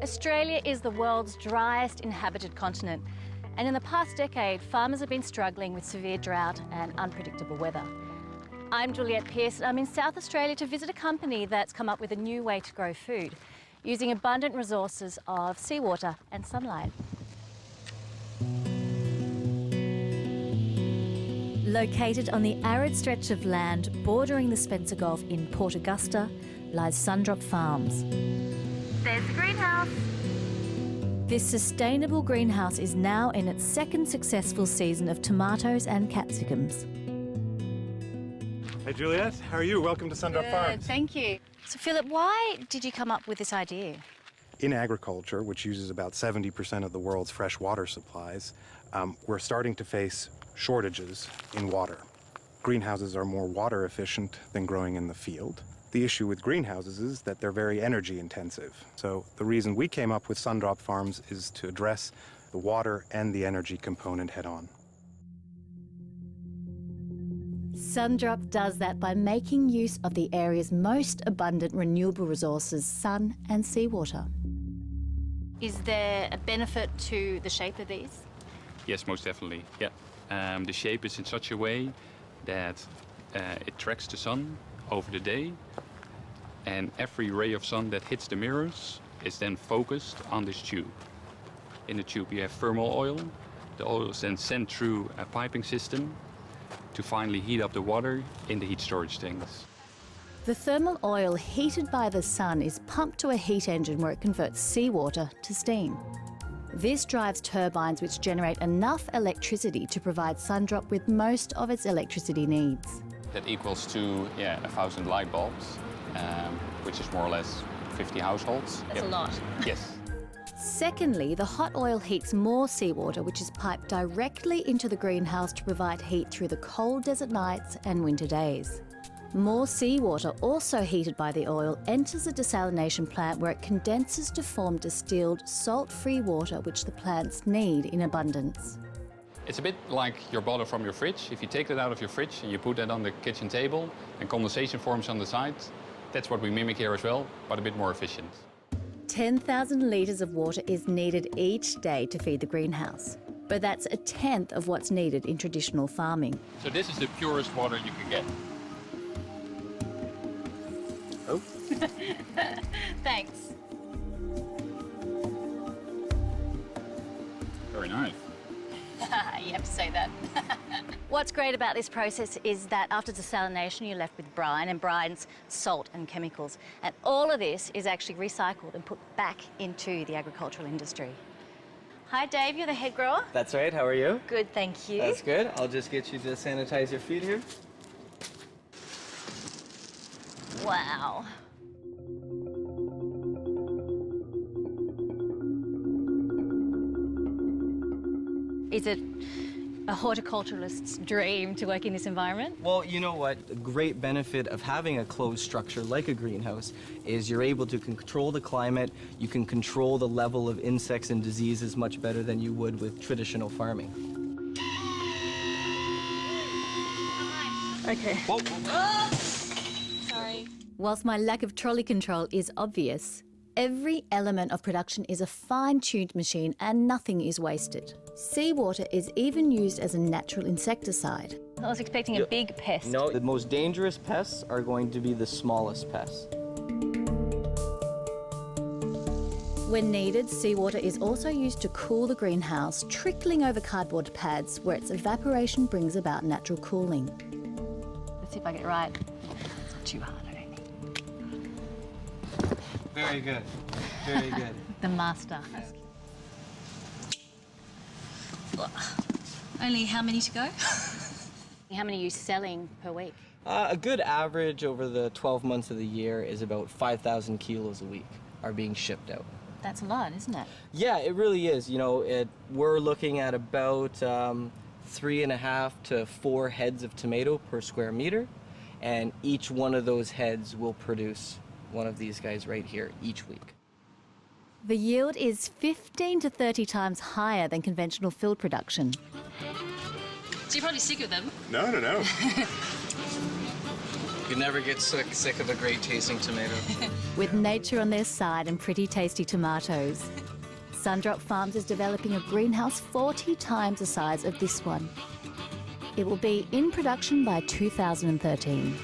Australia is the world's driest inhabited continent, and in the past decade, farmers have been struggling with severe drought and unpredictable weather. I'm Juliette Pearce, and I'm in South Australia to visit a company that's come up with a new way to grow food, using abundant resources of seawater and sunlight. Located on the arid stretch of land bordering the Spencer Gulf in Port Augusta lies Sundrop Farms. There's the greenhouse. This sustainable greenhouse is now in its second successful season of tomatoes and capsicums. Hey Juliette, how are you? Welcome to Sundrop Farms. Thank you. So Philip, why did you come up with this idea? In agriculture, which uses about 70% of the world's fresh water supplies, we're starting to face shortages in water. Greenhouses are more water efficient than growing in the field. The issue with greenhouses is that they're very energy intensive. So the reason we came up with Sundrop Farms is to address the water and the energy component head on. Sundrop does that by making use of the area's most abundant renewable resources, sun and seawater. Is there a benefit to the shape of these? Yes, most definitely, yeah. The shape is in such a way that it tracks the sun over the day, and every ray of sun that hits the mirrors is then focused on this tube. In the tube you have thermal oil. The oil is then sent through a piping system to finally heat up the water in the heat storage tanks. The thermal oil heated by the sun is pumped to a heat engine where it converts seawater to steam. This drives turbines which generate enough electricity to provide Sundrop with most of its electricity needs. That equals to 1,000 light bulbs, which is more or less 50 households. That's a lot. Yes. Secondly, the hot oil heats more seawater, which is piped directly into the greenhouse to provide heat through the cold desert nights and winter days. More seawater, also heated by the oil, enters a desalination plant where it condenses to form distilled, salt-free water which the plants need in abundance. It's a bit like your bottle from your fridge. If you take that out of your fridge and you put that on the kitchen table and condensation forms on the side, that's what we mimic here as well, but a bit more efficient. 10,000 litres of water is needed each day to feed the greenhouse, but that's a tenth of what's needed in traditional farming. So this is the purest water you can get. Oh. Thanks. Very nice. You have to say that. What's great about this process is that after desalination, you're left with brine, and brine's salt and chemicals. And all of this is actually recycled and put back into the agricultural industry. Hi, Dave, you're the head grower? That's right, how are you? Good, thank you. That's good. I'll just get you to sanitize your feet here. Wow. Is it a horticulturalist's dream to work in this environment? Well, you know what? The great benefit of having a closed structure like a greenhouse is you're able to control the climate, you can control the level of insects and diseases much better than you would with traditional farming. Okay. Whoa. Oh! Sorry. Whilst my lack of trolley control is obvious, every element of production is a fine-tuned machine and nothing is wasted. Seawater is even used as a natural insecticide. I was expecting a big pest. No, the most dangerous pests are going to be the smallest pests. When needed, seawater is also used to cool the greenhouse, trickling over cardboard pads where its evaporation brings about natural cooling. Let's see if I get it right. It's not too hard, I don't think. Very good. Very good. The master. Only how many to go? How many are you selling per week? A good average over the 12 months of the year is about 5,000 kilos a week are being shipped out. That's a lot, isn't it? Yeah, it really is. You know, we're looking at about 3.5 to 4 heads of tomato per square meter, and each one of those heads will produce one of these guys right here each week. The yield is 15 to 30 times higher than conventional field production. So you're probably sick of them? No. You never get sick of a great tasting tomato. With nature on their side and pretty tasty tomatoes, Sundrop Farms is developing a greenhouse 40 times the size of this one. It will be in production by 2013.